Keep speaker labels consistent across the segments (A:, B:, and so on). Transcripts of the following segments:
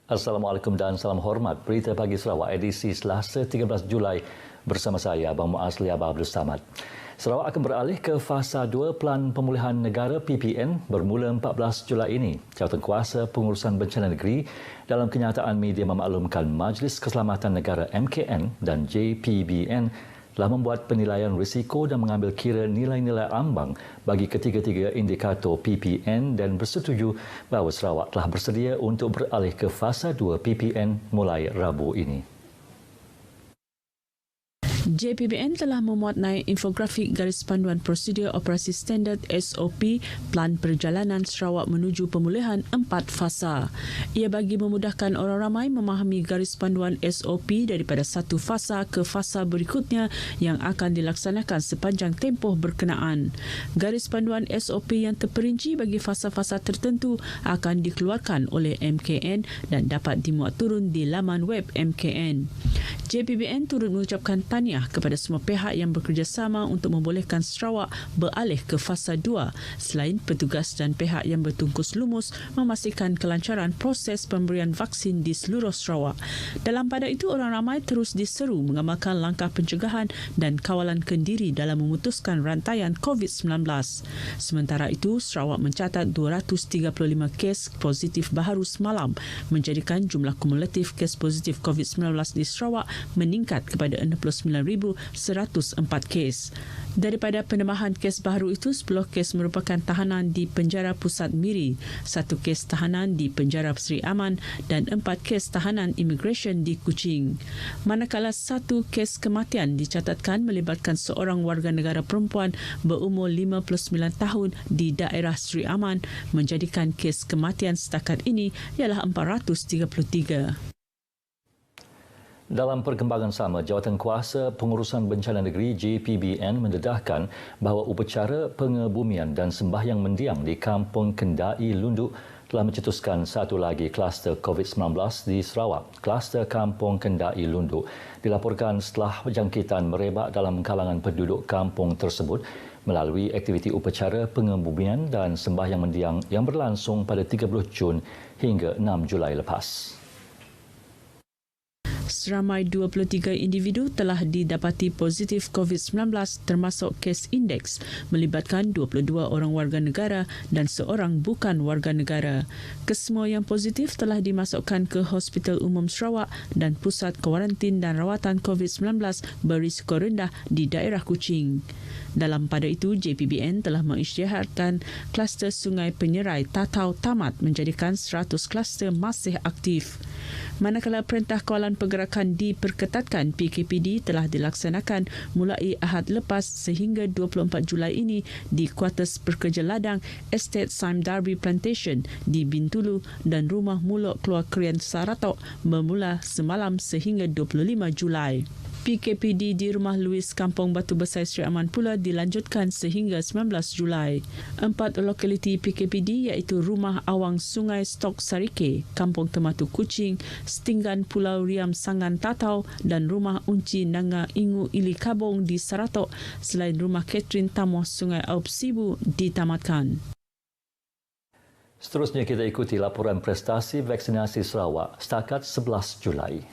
A: Assalamualaikum dan salam hormat. Berita Pagi Sarawak edisi Selasa 13 Julai bersama saya, Abang Muazli Abdul Samad. Sarawak akan beralih ke fasa 2 Pelan Pemulihan Negara PPN bermula 14 Julai ini. Jawatankuasa Pengurusan Bencana Negeri dalam kenyataan media memaklumkan Majlis Keselamatan Negara MKN dan JPBN telah membuat penilaian risiko dan mengambil kira nilai-nilai ambang bagi ketiga-tiga indikator PPN dan bersetuju bahawa Sarawak telah bersedia untuk beralih ke fasa 2 PPN mulai Rabu ini.
B: JPBN telah memuat naik infografik garis panduan prosedur operasi standard SOP Pelan Perjalanan Sarawak menuju pemulihan 4 fasa. Ia bagi memudahkan orang ramai memahami garis panduan SOP daripada satu fasa ke fasa berikutnya yang akan dilaksanakan sepanjang tempoh berkenaan. Garis panduan SOP yang terperinci bagi fasa-fasa tertentu akan dikeluarkan oleh MKN dan dapat dimuat turun di laman web MKN. JPBN turut mengucapkan tahniah kepada semua pihak yang bekerjasama untuk membolehkan Sarawak beralih ke fasa 2 selain petugas dan pihak yang bertungkus lumus memastikan kelancaran proses pemberian vaksin di seluruh Sarawak. Dalam pada itu, orang ramai terus diseru mengamalkan langkah pencegahan dan kawalan kendiri dalam memutuskan rantaian COVID-19. Sementara itu, Sarawak mencatat 235 kes positif baharu semalam, menjadikan jumlah kumulatif kes positif COVID-19 di Sarawak meningkat kepada 69,104 kes. Daripada penambahan kes baharu itu, 10 kes merupakan tahanan di Penjara Pusat Miri, 1 kes tahanan di Penjara Seri Aman dan 4 kes tahanan imigresen di Kuching. Manakala 1 kes kematian dicatatkan melibatkan seorang warga negara perempuan berumur 59 tahun di daerah Seri Aman, menjadikan kes kematian setakat ini ialah 433.
A: Dalam perkembangan sama, Jawatankuasa Pengurusan Bencana Negeri JPBN mendedahkan bahawa upacara pengebumian dan sembahyang mendiang di Kampung Kendai Lunduk telah mencetuskan satu lagi kluster COVID-19 di Sarawak. Kluster Kampung Kendai Lunduk dilaporkan setelah jangkitan merebak dalam kalangan penduduk kampung tersebut melalui aktiviti upacara pengebumian dan sembahyang mendiang yang berlangsung pada 30 Jun hingga 6 Julai lepas.
B: Seramai 23 individu telah didapati positif COVID-19 termasuk kes indeks melibatkan 22 orang warga negara dan seorang bukan warga negara. Kesemua yang positif telah dimasukkan ke Hospital Umum Sarawak dan Pusat Kuarantin dan Rawatan COVID-19 berisiko rendah di daerah Kuching. Dalam pada itu, JPBN telah mengisytiharkan kluster Sungai Penyerai Tatau tamat menjadikan 100 kluster masih aktif. Manakala Perintah Kawalan Pergerakan diperketatkan, PKPD telah dilaksanakan mulai Ahad lepas sehingga 24 Julai ini di kuartus pekerja ladang Estate Sime Darby Plantation di Bintulu dan Rumah Mulok Keluar Krian Saratok bermula semalam sehingga 25 Julai. PKPD di Rumah Louis Kampung Batu Besar Seri Aman pula dilanjutkan sehingga 19 Julai. 4 lokaliti PKPD iaitu Rumah Awang Sungai Stok Sarike, Kampung Tematu Kuching, Setinggan Pulau Riam Sangan Tatau dan Rumah Unci Nanga Ingu Ili Kabong di Saratok selain Rumah Catherine Tamoh Sungai Aup Sibu ditamatkan.
A: Seterusnya kita ikuti laporan prestasi vaksinasi Sarawak setakat 11 Julai.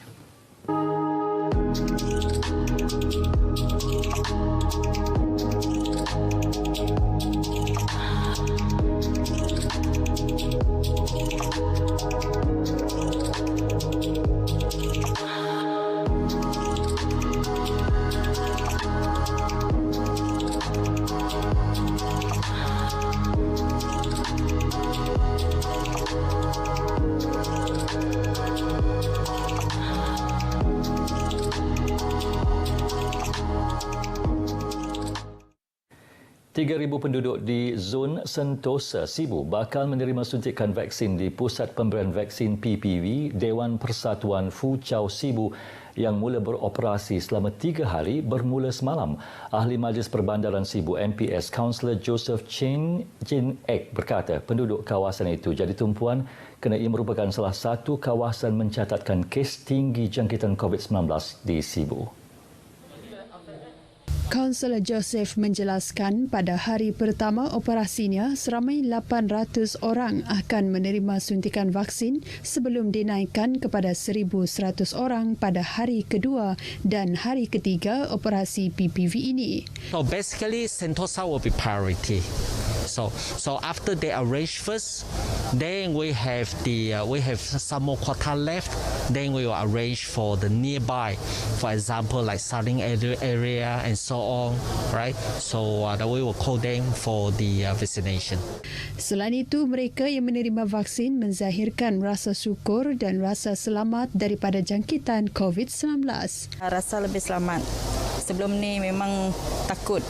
A: Ribu penduduk di zon Sentosa Sibu bakal menerima suntikan vaksin di Pusat Pemberian Vaksin PPV Dewan Persatuan Fuchau Sibu yang mula beroperasi selama 3 hari bermula semalam. Ahli Majlis Perbandaran Sibu MPS Kaunselor Joseph Jin Ek berkata penduduk kawasan itu jadi tumpuan kerana ia merupakan salah satu kawasan mencatatkan kes tinggi jangkitan COVID-19 di Sibu.
C: Kaunselor Joseph menjelaskan pada hari pertama operasinya seramai 800 orang akan menerima suntikan vaksin sebelum dinaikkan kepada 1,100 orang pada hari kedua dan hari ketiga operasi PPV ini.
D: So basically, Sentosa will be priority. So after they arrange first, then we have some more quota left. Then we will arrange for the nearby, for example, like Saling area and so on, right? So we will call them for the vaccination.
C: Selain itu, mereka yang menerima vaksin menzahirkan rasa syukur dan rasa selamat daripada jangkitan COVID-19.
E: Rasa lebih selamat. Sebelum ni memang takut.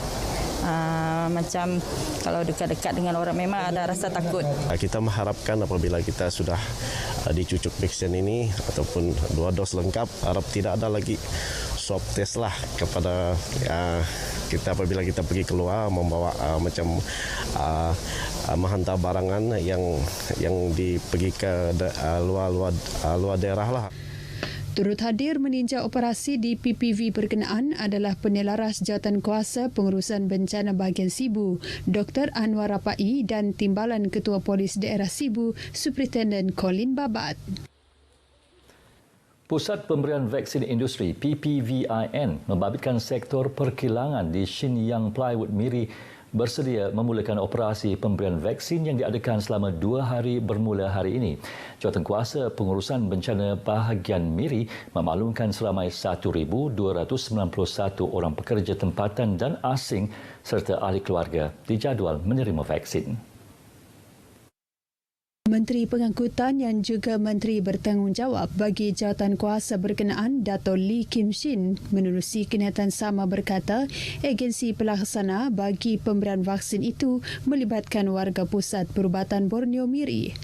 E: Macam kalau dekat-dekat dengan orang memang ada rasa takut.
F: Kita mengharapkan apabila kita sudah dicucuk vaksin ini ataupun 2 dos lengkap, harap tidak ada lagi swab test lah kepada kita apabila kita pergi keluar membawa menghantar barangan yang pergi ke luar daerah lah.
C: Turut hadir meninjau operasi di PPV berkenaan adalah Penelaras Jawatankuasa Pengurusan Bencana Bahagian Sibu, Dr. Anwar Rapai dan Timbalan Ketua Polis Daerah Sibu, Superintendent Colin Babat.
A: Pusat Pemberian Vaksin Industri PPVIN membabitkan sektor perkilangan di Shenyang Plywood Miri bersedia memulakan operasi pemberian vaksin yang diadakan selama 2 hari bermula hari ini. Jawatankuasa Pengurusan Bencana Bahagian Miri memaklumkan seramai 1,291 orang pekerja tempatan dan asing serta ahli keluarga dijadual menerima vaksin.
C: Menteri Pengangkutan yang juga Menteri Bertanggungjawab bagi Jawatankuasa berkenaan, Dato' Lee Kim Shin, menerusi kenyataan sama berkata, agensi pelaksana bagi pemberian vaksin itu melibatkan warga Pusat Perubatan Borneo Miri.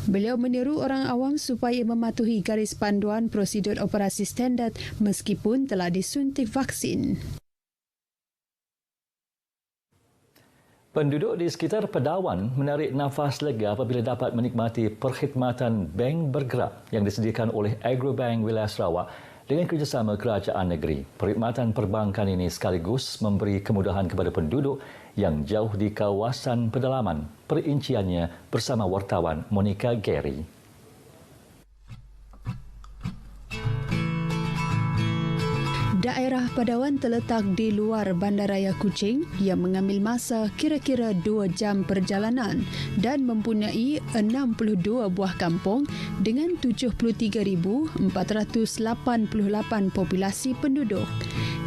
C: Beliau menyeru orang awam supaya mematuhi garis panduan prosedur operasi standard meskipun telah disuntik vaksin.
A: Penduduk di sekitar Pedawan menarik nafas lega apabila dapat menikmati perkhidmatan bank bergerak yang disediakan oleh Agrobank Wilayah Sarawak dengan kerjasama kerajaan negeri. Perkhidmatan perbankan ini sekaligus memberi kemudahan kepada penduduk yang jauh di kawasan pedalaman. Perinciannya bersama wartawan Monica Gary.
C: Daerah Pedawan terletak di luar Bandaraya Kuching yang mengambil masa kira-kira 2 jam perjalanan dan mempunyai 62 buah kampung dengan 73,488 populasi penduduk.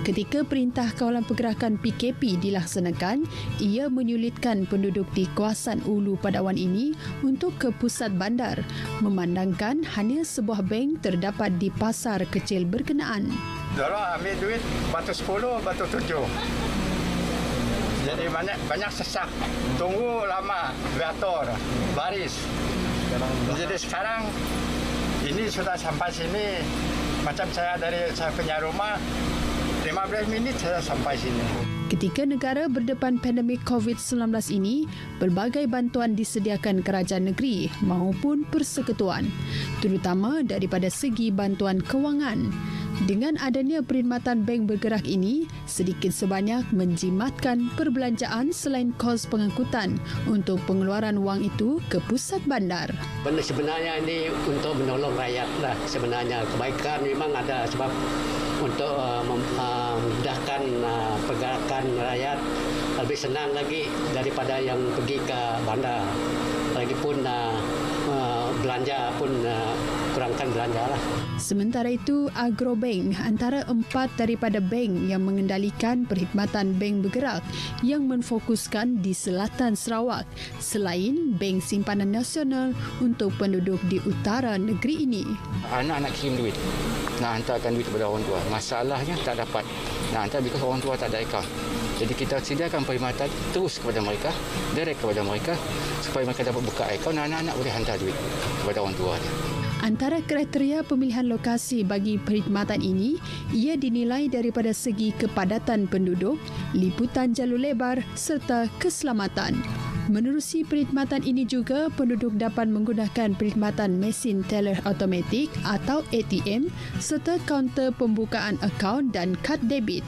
C: Ketika Perintah Kawalan Pergerakan PKP dilaksanakan, ia menyulitkan penduduk di kawasan Ulu Pedawan ini untuk ke pusat bandar, memandangkan hanya sebuah bank terdapat di pasar kecil berkenaan.
G: Dulu ambil duit batu 10, batu 7. Jadi banyak sesak. Tunggu lama, beratur, baris. Jadi sekarang ini sudah sampai sini. Macam saya punya rumah, 15 minit saya sampai sini.
C: Ketika negara berdepan pandemik COVID-19 ini, pelbagai bantuan disediakan kerajaan negeri maupun persekutuan, terutama daripada segi bantuan kewangan. Dengan adanya perkhidmatan bank bergerak ini, sedikit sebanyak menjimatkan perbelanjaan selain kos pengangkutan untuk pengeluaran wang itu ke pusat bandar.
H: Sebenarnya ini untuk menolong rakyat lah. Sebenarnya kebaikan memang ada sebab untuk memudahkan pergerakan rakyat lebih senang lagi daripada yang pergi ke bandar. Lagipun belanja pun kurangkan belanja lah.
C: Sementara itu, Agrobank antara 4 daripada bank yang mengendalikan perkhidmatan bank bergerak yang menfokuskan di selatan Sarawak selain Bank Simpanan Nasional untuk penduduk di utara negeri ini.
I: Anak nak kirim duit, nak hantarkan duit kepada orang tua. Masalahnya tak dapat. Nak hantar because orang tua tak ada akaun. Jadi kita sediakan perkhidmatan terus kepada mereka, direct kepada mereka supaya mereka dapat buka akaun dan anak-anak boleh hantar duit kepada orang tua dia.
C: Antara kriteria pemilihan lokasi bagi perkhidmatan ini, ia dinilai daripada segi kepadatan penduduk, liputan jalur lebar serta keselamatan. Menerusi perkhidmatan ini juga, penduduk dapat menggunakan perkhidmatan mesin teller automatik atau ATM serta kaunter pembukaan akaun dan kad debit.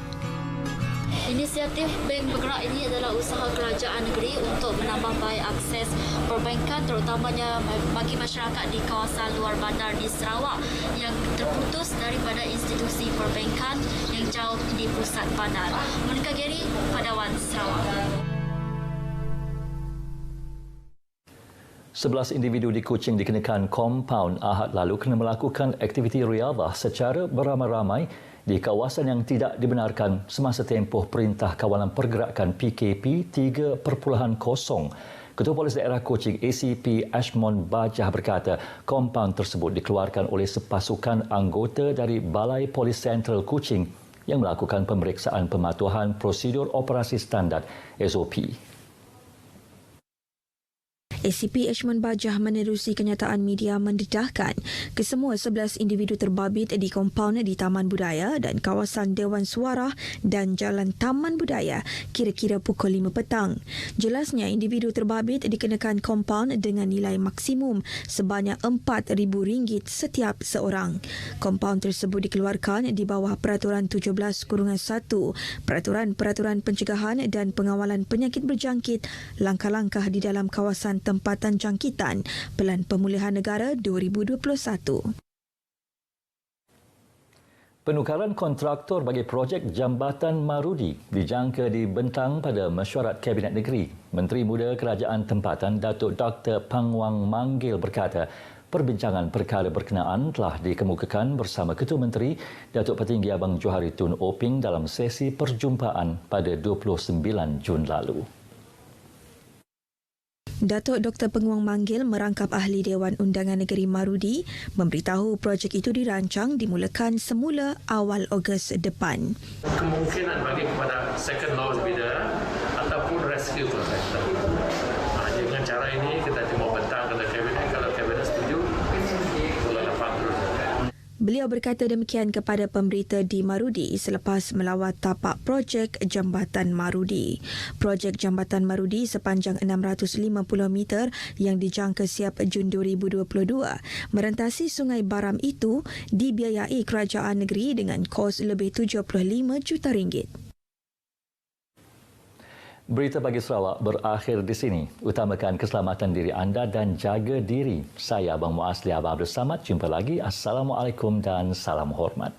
J: Inisiatif Bank Bergerak ini adalah usaha kerajaan negeri untuk menambah baik akses perbankan terutamanya bagi masyarakat di kawasan luar bandar di Sarawak yang terputus daripada institusi perbankan yang jauh di pusat bandar. Monica Gary, Padawan, Sarawak.
A: 11 individu di Kuching dikenakan kompaun Ahad lalu kena melakukan aktiviti riadah secara beramai-ramai di kawasan yang tidak dibenarkan semasa tempoh Perintah Kawalan Pergerakan PKP 3.0. Ketua Polis Daerah Kuching ACP Ashmond Bajah berkata kompaun tersebut dikeluarkan oleh sepasukan anggota dari Balai Polis Sentral Kuching yang melakukan pemeriksaan pematuhan prosedur operasi standard SOP.
K: ACP Ashmond Bajah menerusi kenyataan media mendedahkan kesemua 11 individu terbabit di kompaun di Taman Budaya dan kawasan Dewan Suara dan Jalan Taman Budaya kira-kira pukul 5 petang. Jelasnya individu terbabit dikenakan kompaun dengan nilai maksimum sebanyak RM4,000 setiap seorang. Kompaun tersebut dikeluarkan di bawah Peraturan 17/1 Peraturan Pencegahan dan Pengawalan Penyakit Berjangkit langkah-langkah di dalam kawasan tempatan jangkitan Pelan Pemulihan Negara 2021.
A: Penukaran kontraktor bagi projek Jambatan Marudi dijangka dibentang pada mesyuarat Kabinet Negeri. Menteri Muda Kerajaan Tempatan Datuk Dr. Pangwang Manggil berkata, perbincangan perkara berkenaan telah dikemukakan bersama Ketua Menteri Datuk Petinggi Abang Johari Tun Oping dalam sesi perjumpaan pada 29 Jun lalu.
K: Datuk Dr. Pengwang Manggil merangkap Ahli Dewan Undangan Negeri Marudi memberitahu projek itu dirancang dimulakan semula awal Ogos depan.
L: Kemungkinan bagi kepada second lower bidder ataupun rescue contractor. Dengan cara ini kita cuma bentang kepada Kabinet, kalau Kabinet setuju, boleh dapat terus.
K: Beliau berkata demikian kepada pemberita di Marudi selepas melawat tapak projek Jambatan Marudi. Projek Jambatan Marudi sepanjang 650 meter yang dijangka siap Jun 2022 merentasi Sungai Baram itu dibiayai kerajaan negeri dengan kos lebih RM75 juta.
A: Berita Pagi Sarawak berakhir di sini. Utamakan keselamatan diri anda dan jaga diri. Saya Abang Muasli Abang Abdul Samad. Jumpa lagi. Assalamualaikum dan salam hormat.